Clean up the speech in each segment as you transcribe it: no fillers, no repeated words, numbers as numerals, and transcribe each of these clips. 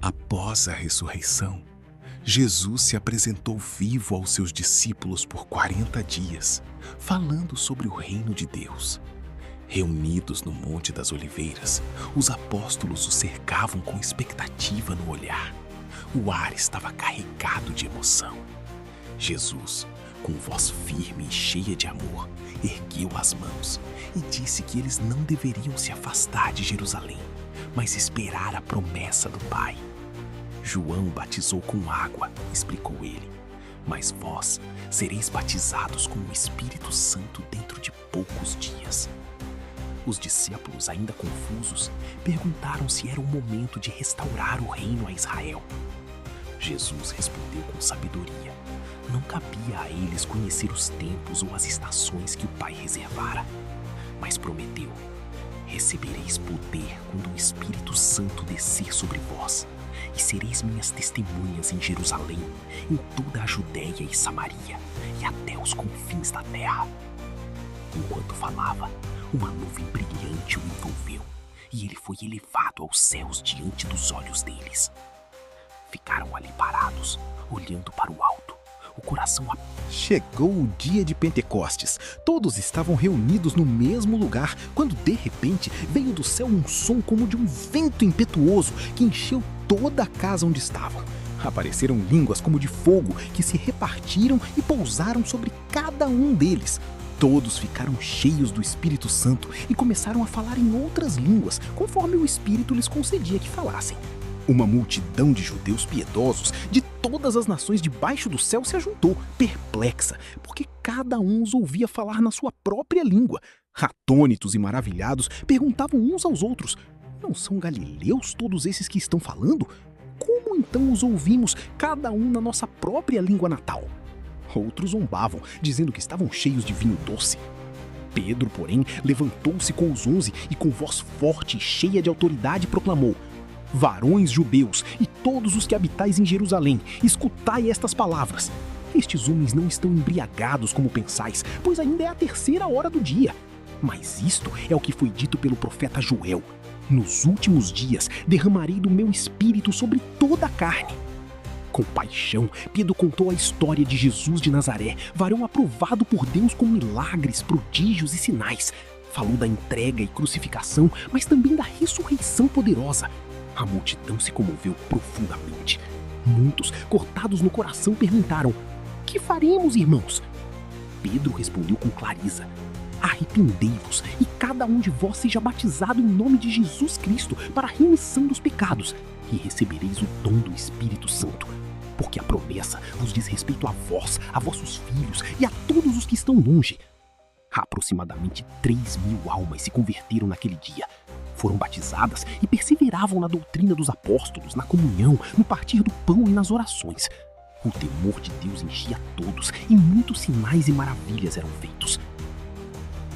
Após a ressurreição, Jesus se apresentou vivo aos seus discípulos por 40 dias, falando sobre o reino de Deus. Reunidos no Monte das Oliveiras, os apóstolos o cercavam com expectativa no olhar. O ar estava carregado de emoção. Jesus, com voz firme e cheia de amor, ergueu as mãos e disse que eles não deveriam se afastar de Jerusalém, mas esperar a promessa do Pai. João batizou com água, explicou ele, mas vós sereis batizados com o Espírito Santo dentro de poucos dias. Os discípulos, ainda confusos, perguntaram se era o momento de restaurar o reino a Israel. Jesus respondeu com sabedoria. Não cabia a eles conhecer os tempos ou as estações que o Pai reservara, mas prometeu: recebereis poder quando o Espírito Santo descer sobre vós, e sereis minhas testemunhas em Jerusalém, em toda a Judéia e Samaria, e até os confins da terra. Enquanto falava, uma nuvem brilhante o envolveu, e ele foi elevado aos céus diante dos olhos deles. Ficaram ali parados, olhando para o alto, o coração Chegou o dia de Pentecostes. Todos estavam reunidos no mesmo lugar, quando de repente veio do céu um som como de um vento impetuoso que encheu toda a casa onde estavam. Apareceram línguas como de fogo que se repartiram e pousaram sobre cada um deles. Todos ficaram cheios do Espírito Santo e começaram a falar em outras línguas, conforme o Espírito lhes concedia que falassem. Uma multidão de judeus piedosos de todas as nações debaixo do céu se ajuntou, perplexa, porque cada um os ouvia falar na sua própria língua. Atônitos e maravilhados, perguntavam uns aos outros: não são galileus todos esses que estão falando? Como então os ouvimos, cada um na nossa própria língua natal? Outros zombavam, dizendo que estavam cheios de vinho doce. Pedro, porém, levantou-se com os 11 e com voz forte e cheia de autoridade proclamou: varões judeus e todos os que habitais em Jerusalém, escutai estas palavras. Estes homens não estão embriagados como pensais, pois ainda é a 3ª hora do dia. Mas isto é o que foi dito pelo profeta Joel: nos últimos dias derramarei do meu espírito sobre toda a carne. Com paixão, Pedro contou a história de Jesus de Nazaré, varão aprovado por Deus com milagres, prodígios e sinais. Falou da entrega e crucificação, mas também da ressurreição poderosa. A multidão se comoveu profundamente. Muitos, cortados no coração, perguntaram: que faremos, irmãos? Pedro respondeu com clareza: arrependei-vos e cada um de vós seja batizado em nome de Jesus Cristo para a remissão dos pecados, e recebereis o dom do Espírito Santo. Porque a promessa vos diz respeito a vós, a vossos filhos e a todos os que estão longe. Aproximadamente 3.000 almas se converteram naquele dia. Foram batizadas e perseveravam na doutrina dos apóstolos, na comunhão, no partir do pão e nas orações. O temor de Deus enchia todos e muitos sinais e maravilhas eram feitos.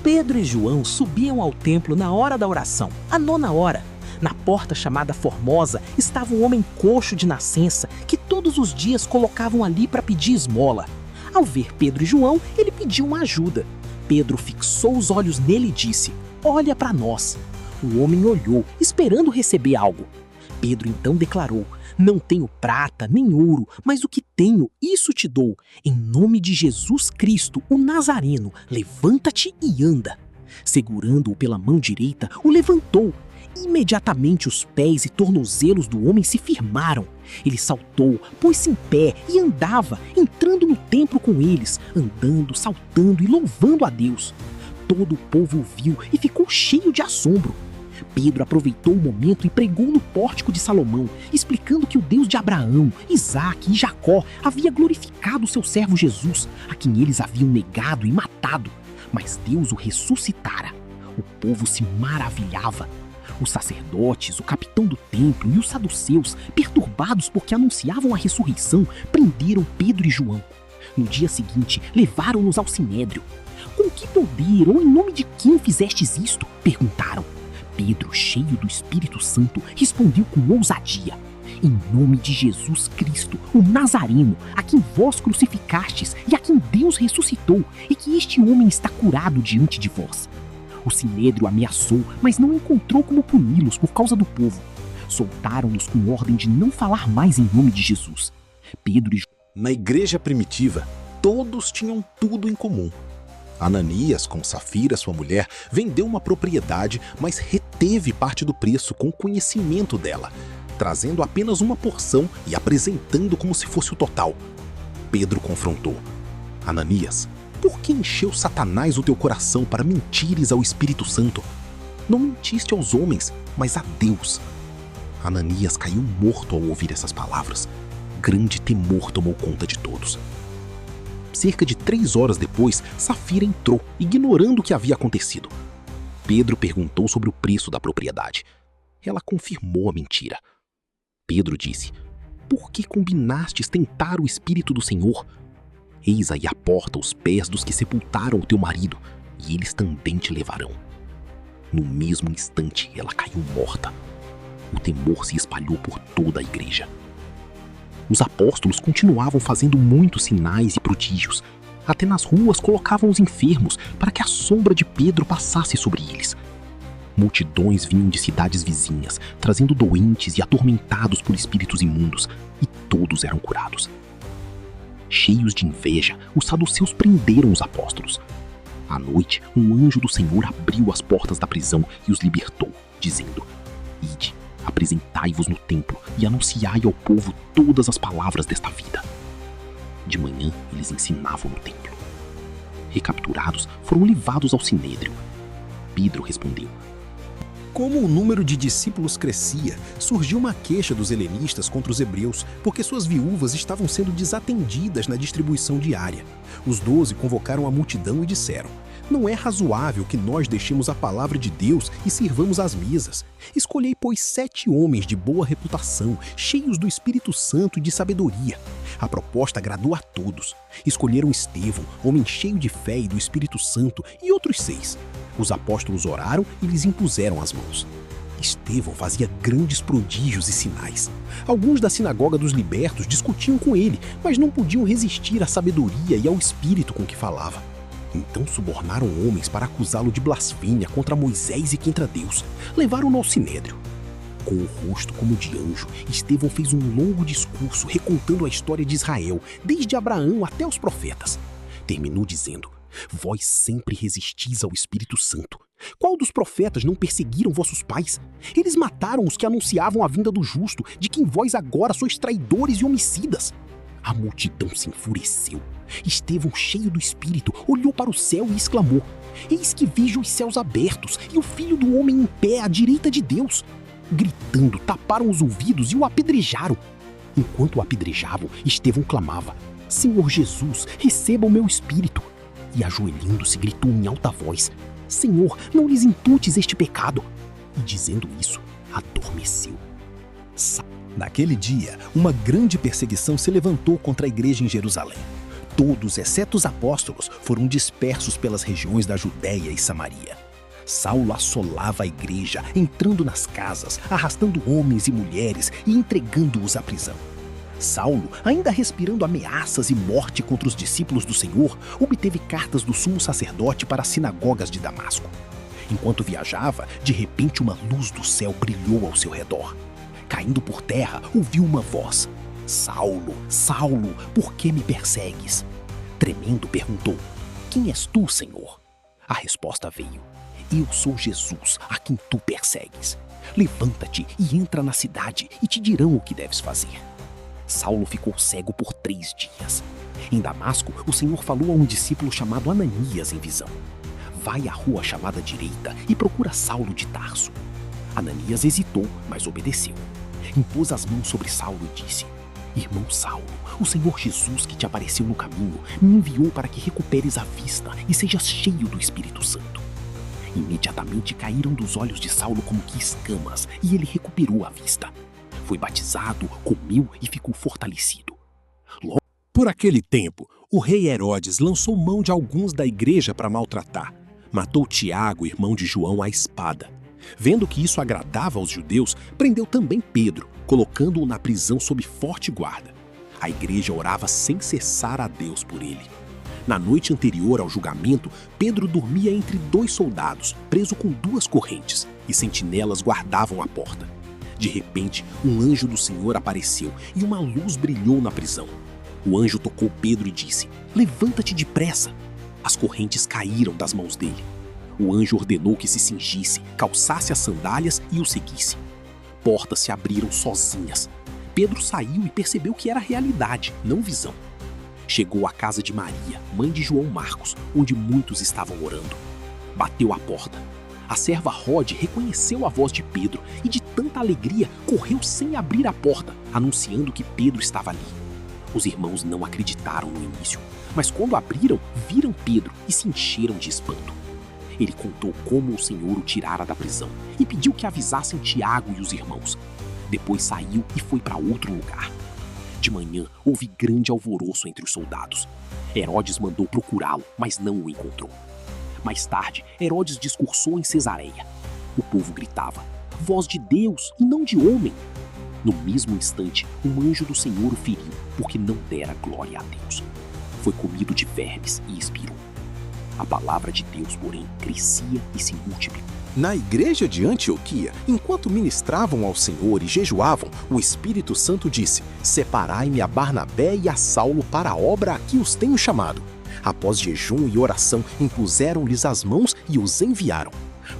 Pedro e João subiam ao templo na hora da oração, a 9ª hora. Na porta chamada Formosa estava um homem coxo de nascença que todos os dias colocavam ali para pedir esmola. Ao ver Pedro e João, ele pediu uma ajuda. Pedro fixou os olhos nele e disse: olha para nós. O homem olhou, esperando receber algo. Pedro então declarou: não tenho prata nem ouro, mas o que tenho, isso te dou. Em nome de Jesus Cristo, o Nazareno, levanta-te e anda. Segurando-o pela mão direita, o levantou. Imediatamente os pés e tornozelos do homem se firmaram. Ele saltou, pôs-se em pé e andava, entrando no templo com eles, andando, saltando e louvando a Deus. Todo o povo o viu e ficou cheio de assombro. Pedro aproveitou o momento e pregou no pórtico de Salomão, explicando que o Deus de Abraão, Isaque e Jacó havia glorificado o seu servo Jesus, a quem eles haviam negado e matado, mas Deus o ressuscitara. O povo se maravilhava. Os sacerdotes, o capitão do templo e os saduceus, perturbados porque anunciavam a ressurreição, prenderam Pedro e João. No dia seguinte, levaram-nos ao sinédrio. Com que poder ou em nome de quem fizestes isto? Perguntaram. Pedro, cheio do Espírito Santo, respondeu com ousadia: em nome de Jesus Cristo, o Nazareno, a quem vós crucificastes e a quem Deus ressuscitou, e que este homem está curado diante de vós. O sinédrio ameaçou, mas não encontrou como puni-los por causa do povo. soltaram-nos com ordem de não falar mais em nome de Jesus. Pedro e João. Na igreja primitiva, todos tinham tudo em comum. Ananias, com Safira, sua mulher, vendeu uma propriedade, mas reteve parte do preço com o conhecimento dela, trazendo apenas uma porção e apresentando como se fosse o total. Pedro confrontou: Ananias, por que encheu Satanás o teu coração para mentires ao Espírito Santo? Não mentiste aos homens, mas a Deus. Ananias caiu morto ao ouvir essas palavras. Grande temor tomou conta de todos. Cerca de 3 horas depois, Safira entrou, ignorando o que havia acontecido. Pedro perguntou sobre o preço da propriedade. Ela confirmou a mentira. Pedro disse: por que combinastes tentar o Espírito do Senhor? Eis aí a porta os pés dos que sepultaram o teu marido, e eles também te levarão. No mesmo instante, ela caiu morta. O temor se espalhou por toda a igreja. Os apóstolos continuavam fazendo muitos sinais e prodígios. Até nas ruas colocavam os enfermos para que a sombra de Pedro passasse sobre eles. Multidões vinham de cidades vizinhas, trazendo doentes e atormentados por espíritos imundos, e todos eram curados. Cheios de inveja, os saduceus prenderam os apóstolos. À noite, um anjo do Senhor abriu as portas da prisão e os libertou, dizendo: Ide, apresentai-vos no templo e anunciai ao povo todas as palavras desta vida. De manhã, eles ensinavam no templo. Recapturados, foram levados ao sinédrio. Pedro respondeu: Como o número de discípulos crescia, surgiu uma queixa dos helenistas contra os hebreus, porque suas viúvas estavam sendo desatendidas na distribuição diária. Os 12 convocaram a multidão e disseram: Não é razoável que nós deixemos a palavra de Deus e sirvamos às mesas. Escolhei, pois, 7 homens de boa reputação, cheios do Espírito Santo e de sabedoria. A proposta agradou a todos. Escolheram Estevão, homem cheio de fé e do Espírito Santo, e outros 6. Os apóstolos oraram e lhes impuseram as mãos. Estevão fazia grandes prodígios e sinais. Alguns da sinagoga dos libertos discutiam com ele, mas não podiam resistir à sabedoria e ao espírito com que falava. Então subornaram homens para acusá-lo de blasfêmia contra Moisés e contra Deus. Levaram-no ao sinédrio. Com o rosto como de anjo, Estevão fez um longo discurso recontando a história de Israel, desde Abraão até os profetas. Terminou dizendo: Vós sempre resistis ao Espírito Santo. Qual dos profetas não perseguiram vossos pais? Eles mataram os que anunciavam a vinda do justo, de quem vós agora sois traidores e homicidas. A multidão se enfureceu. Estevão, cheio do Espírito, olhou para o céu e exclamou: Eis que vejo os céus abertos e o Filho do Homem em pé à direita de Deus. Gritando, taparam os ouvidos e o apedrejaram. Enquanto o apedrejavam, Estevão clamava: Senhor Jesus, receba o meu espírito. E ajoelhando-se, gritou em alta voz: Senhor, não lhes imputes este pecado. E dizendo isso, adormeceu. Naquele dia, uma grande perseguição se levantou contra a igreja em Jerusalém. Todos, exceto os apóstolos, foram dispersos pelas regiões da Judéia e Samaria. Saulo assolava a igreja, entrando nas casas, arrastando homens e mulheres e entregando-os à prisão. Saulo, ainda respirando ameaças e morte contra os discípulos do Senhor, obteve cartas do sumo sacerdote para as sinagogas de Damasco. Enquanto viajava, de repente uma luz do céu brilhou ao seu redor. Caindo por terra, ouviu uma voz: Saulo, Saulo, por que me persegues? Tremendo, perguntou: Quem és tu, Senhor? A resposta veio: Eu sou Jesus, a quem tu persegues. Levanta-te e entra na cidade e te dirão o que deves fazer. Saulo ficou cego por 3 dias. Em Damasco, o Senhor falou a um discípulo chamado Ananias em visão: Vai à rua chamada direita e procura Saulo de Tarso. Ananias hesitou, mas obedeceu. Impôs as mãos sobre Saulo e disse: Irmão Saulo, o Senhor Jesus que te apareceu no caminho me enviou para que recuperes a vista e sejas cheio do Espírito Santo. Imediatamente caíram dos olhos de Saulo como que escamas e ele recuperou a vista. Foi batizado, comeu e ficou fortalecido. Por aquele tempo, o rei Herodes lançou mão de alguns da igreja para maltratar. Matou Tiago, irmão de João, à espada. Vendo que isso agradava aos judeus, prendeu também Pedro, colocando-o na prisão sob forte guarda. A igreja orava sem cessar a Deus por ele. Na noite anterior ao julgamento, Pedro dormia entre 2 soldados, preso com 2 correntes, e sentinelas guardavam a porta. De repente, um anjo do Senhor apareceu e uma luz brilhou na prisão. O anjo tocou Pedro e disse: "Levanta-te depressa." As correntes caíram das mãos dele. O anjo ordenou que se cingisse, calçasse as sandálias e o seguisse. Portas se abriram sozinhas. Pedro saiu e percebeu que era realidade, não visão. Chegou à casa de Maria, mãe de João Marcos, onde muitos estavam orando. Bateu à porta. A serva Rode reconheceu a voz de Pedro e, de tanta alegria, correu sem abrir a porta, anunciando que Pedro estava ali. Os irmãos não acreditaram no início, mas quando abriram, viram Pedro e se encheram de espanto. Ele contou como o Senhor o tirara da prisão e pediu que avisassem Tiago e os irmãos. Depois saiu e foi para outro lugar. De manhã, houve grande alvoroço entre os soldados. Herodes mandou procurá-lo, mas não o encontrou. Mais tarde, Herodes discursou em Cesareia. O povo gritava: "Voz de Deus e não de homem!" No mesmo instante, um anjo do Senhor o feriu, porque não dera glória a Deus. Foi comido de vermes e expirou. A palavra de Deus, porém, crescia e se multiplicou. Na igreja de Antioquia, enquanto ministravam ao Senhor e jejuavam, o Espírito Santo disse: "Separai-me a Barnabé e a Saulo para a obra a que os tenho chamado." Após jejum e oração, impuseram-lhes as mãos e os enviaram.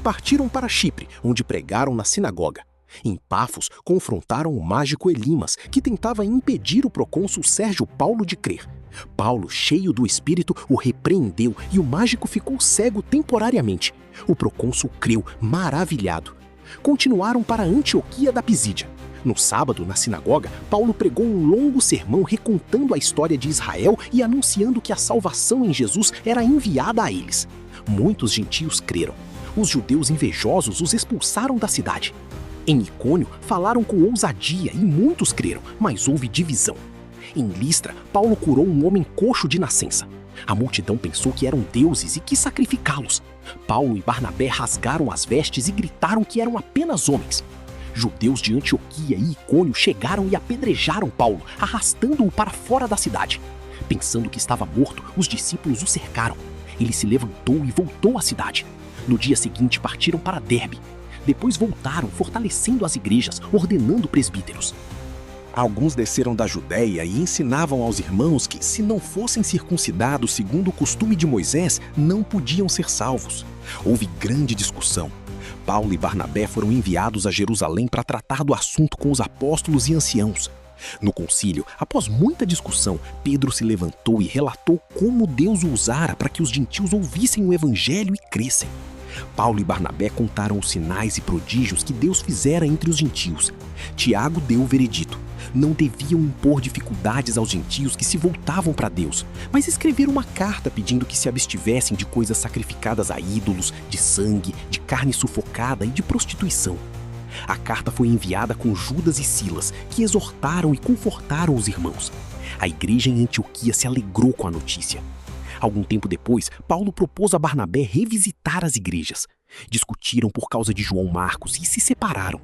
Partiram para Chipre, onde pregaram na sinagoga. Em Pafos, confrontaram o mágico Elimas, que tentava impedir o procônsul Sérgio Paulo de crer. Paulo, cheio do Espírito, o repreendeu e o mágico ficou cego temporariamente. O procônsul creu, maravilhado. Continuaram para Antioquia da Pisídia. No sábado, na sinagoga, Paulo pregou um longo sermão recontando a história de Israel e anunciando que a salvação em Jesus era enviada a eles. Muitos gentios creram. Os judeus invejosos os expulsaram da cidade. Em Icônio, falaram com ousadia e muitos creram, mas houve divisão. Em Listra, Paulo curou um homem coxo de nascença. A multidão pensou que eram deuses e quis sacrificá-los. Paulo e Barnabé rasgaram as vestes e gritaram que eram apenas homens. Judeus de Antioquia e Icônio chegaram e apedrejaram Paulo, arrastando-o para fora da cidade. Pensando que estava morto, os discípulos o cercaram. Ele se levantou e voltou à cidade. No dia seguinte partiram para Derbe. Depois voltaram, fortalecendo as igrejas, ordenando presbíteros. Alguns desceram da Judéia e ensinavam aos irmãos que, se não fossem circuncidados segundo o costume de Moisés, não podiam ser salvos. Houve grande discussão. Paulo e Barnabé foram enviados a Jerusalém para tratar do assunto com os apóstolos e anciãos. No concílio, após muita discussão, Pedro se levantou e relatou como Deus o usara para que os gentios ouvissem o evangelho e crescem. Paulo e Barnabé contaram os sinais e prodígios que Deus fizera entre os gentios. Tiago deu o veredito. Não deviam impor dificuldades aos gentios que se voltavam para Deus, mas escreveram uma carta pedindo que se abstivessem de coisas sacrificadas a ídolos, de sangue, de carne sufocada e de prostituição. A carta foi enviada com Judas e Silas, que exortaram e confortaram os irmãos. A igreja em Antioquia se alegrou com a notícia. Algum tempo depois, Paulo propôs a Barnabé revisitar as igrejas. Discutiram por causa de João Marcos e se separaram.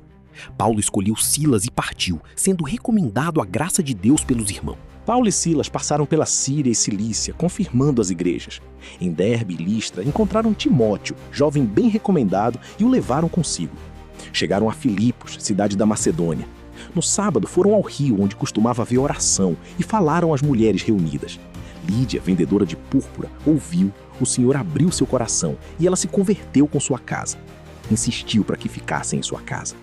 Paulo escolheu Silas e partiu, sendo recomendado a graça de Deus pelos irmãos. Paulo e Silas passaram pela Síria e Cilícia, confirmando as igrejas. Em Derbe e Listra, encontraram Timóteo, jovem bem recomendado, e o levaram consigo. Chegaram a Filipos, cidade da Macedônia. No sábado, foram ao rio, onde costumava haver oração, e falaram às mulheres reunidas. Lídia, vendedora de púrpura, ouviu, o Senhor abriu seu coração e ela se converteu com sua casa. Insistiu para que ficassem em sua casa.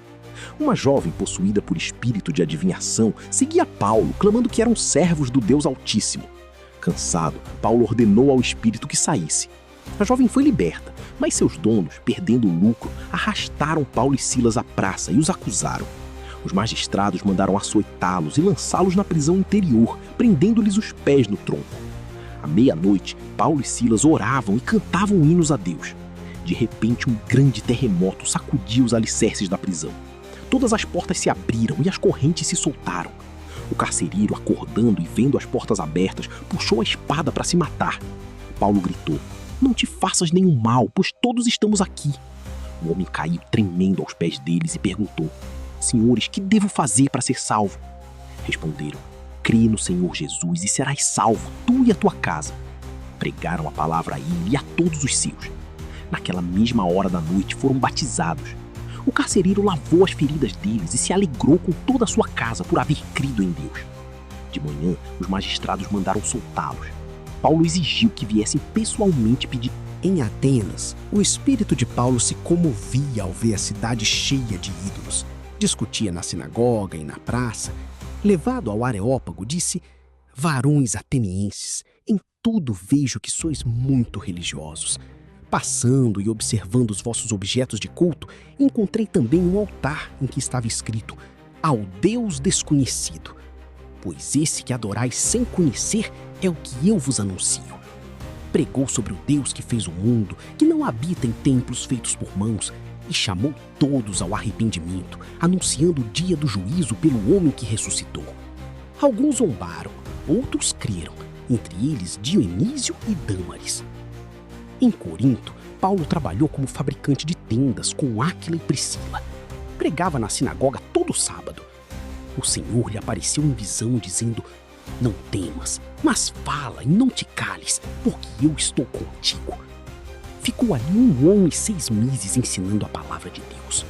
Uma jovem possuída por espírito de adivinhação seguia Paulo, clamando que eram servos do Deus Altíssimo. Cansado, Paulo ordenou ao espírito que saísse. A jovem foi liberta, mas seus donos, perdendo o lucro, arrastaram Paulo e Silas à praça e os acusaram. Os magistrados mandaram açoitá-los e lançá-los na prisão interior, prendendo-lhes os pés no tronco. À meia-noite, Paulo e Silas oravam e cantavam hinos a Deus. De repente, um grande terremoto sacudiu os alicerces da prisão. Todas as portas se abriram e as correntes se soltaram. O carcereiro, acordando e vendo as portas abertas, puxou a espada para se matar. Paulo gritou: "Não te faças nenhum mal, pois todos estamos aqui." O homem caiu tremendo aos pés deles e perguntou: "Senhores, que devo fazer para ser salvo?" Responderam: "Crê no Senhor Jesus e serás salvo, tu e a tua casa." Pregaram a palavra a ele e a todos os seus. Naquela mesma hora da noite foram batizados. O carcereiro lavou as feridas deles e se alegrou com toda a sua casa por haver crido em Deus. De manhã, os magistrados mandaram soltá-los. Paulo exigiu que viessem pessoalmente pedir. Em Atenas, o espírito de Paulo se comovia ao ver a cidade cheia de ídolos. Discutia na sinagoga e na praça. Levado ao Areópago, disse: varões atenienses, em tudo vejo que sois muito religiosos. Passando e observando os vossos objetos de culto, encontrei também um altar em que estava escrito: ao Deus desconhecido. Pois esse que adorais sem conhecer é o que eu vos anuncio. Pregou sobre o Deus que fez o mundo, que não habita em templos feitos por mãos, e chamou todos ao arrependimento, anunciando o dia do juízo pelo homem que ressuscitou. Alguns zombaram, outros creram, entre eles Dionísio e Dâmaris. Em Corinto, Paulo trabalhou como fabricante de tendas com Áquila e Priscila. Pregava na sinagoga todo sábado. O Senhor lhe apareceu em visão, dizendo: não temas, mas fala e não te cales, porque eu estou contigo. Ficou ali 1 ano e 6 meses ensinando a palavra de Deus.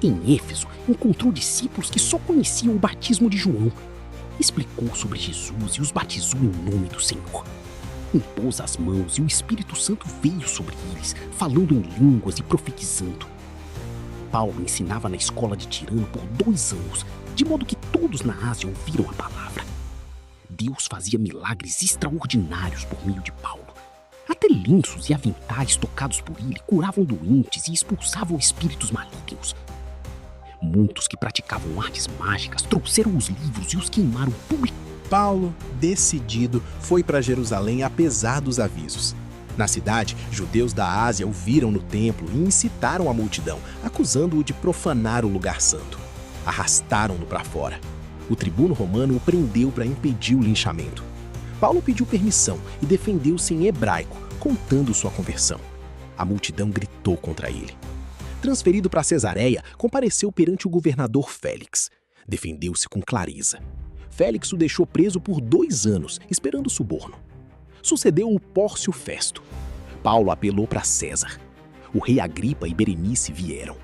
Em Éfeso, encontrou discípulos que só conheciam o batismo de João. Explicou sobre Jesus e os batizou em nome do Senhor. Impôs as mãos e o Espírito Santo veio sobre eles, falando em línguas e profetizando. Paulo ensinava na escola de Tirano por 2 anos, de modo que todos na Ásia ouviram a palavra. Deus fazia milagres extraordinários por meio de Paulo. Até lenços e aventais tocados por ele curavam doentes e expulsavam espíritos malignos. Muitos que praticavam artes mágicas trouxeram os livros e os queimaram publicamente. Paulo, decidido, foi para Jerusalém apesar dos avisos. Na cidade, judeus da Ásia o viram no templo e incitaram a multidão, acusando-o de profanar o lugar santo. Arrastaram-no para fora. O tribuno romano o prendeu para impedir o linchamento. Paulo pediu permissão e defendeu-se em hebraico, contando sua conversão. A multidão gritou contra ele. Transferido para Cesareia, compareceu perante o governador Félix. Defendeu-se com clareza. Félix o deixou preso por 2 anos, esperando suborno. Sucedeu o Pórcio Festo. Paulo apelou para César. O rei Agripa e Berenice vieram.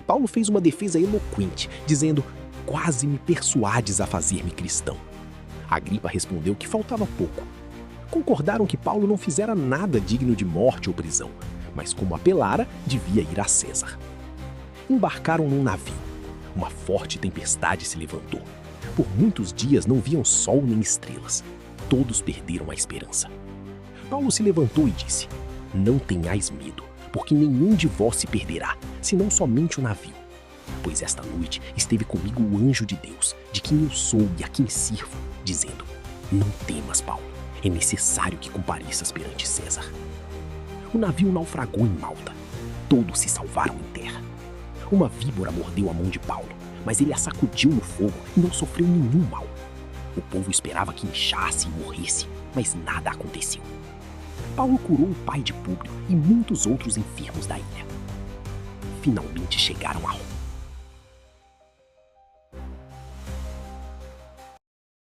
Paulo fez uma defesa eloquente, dizendo: quase me persuades a fazer-me cristão. Agripa respondeu que faltava pouco. Concordaram que Paulo não fizera nada digno de morte ou prisão, mas como apelara, devia ir a César. Embarcaram num navio. Uma forte tempestade se levantou. Por muitos dias não viam sol nem estrelas. Todos perderam a esperança. Paulo se levantou e disse: não tenhais medo, porque nenhum de vós se perderá, senão somente o navio. Pois esta noite esteve comigo o anjo de Deus, de quem eu sou e a quem sirvo, dizendo: não temas, Paulo, é necessário que compareças perante César. O navio naufragou em Malta. Todos se salvaram em terra. Uma víbora mordeu a mão de Paulo, mas ele a sacudiu no fogo e não sofreu nenhum mal. O povo esperava que inchasse e morresse, mas nada aconteceu. Paulo curou o pai de Públio e muitos outros enfermos da ilha. Finalmente chegaram a Roma.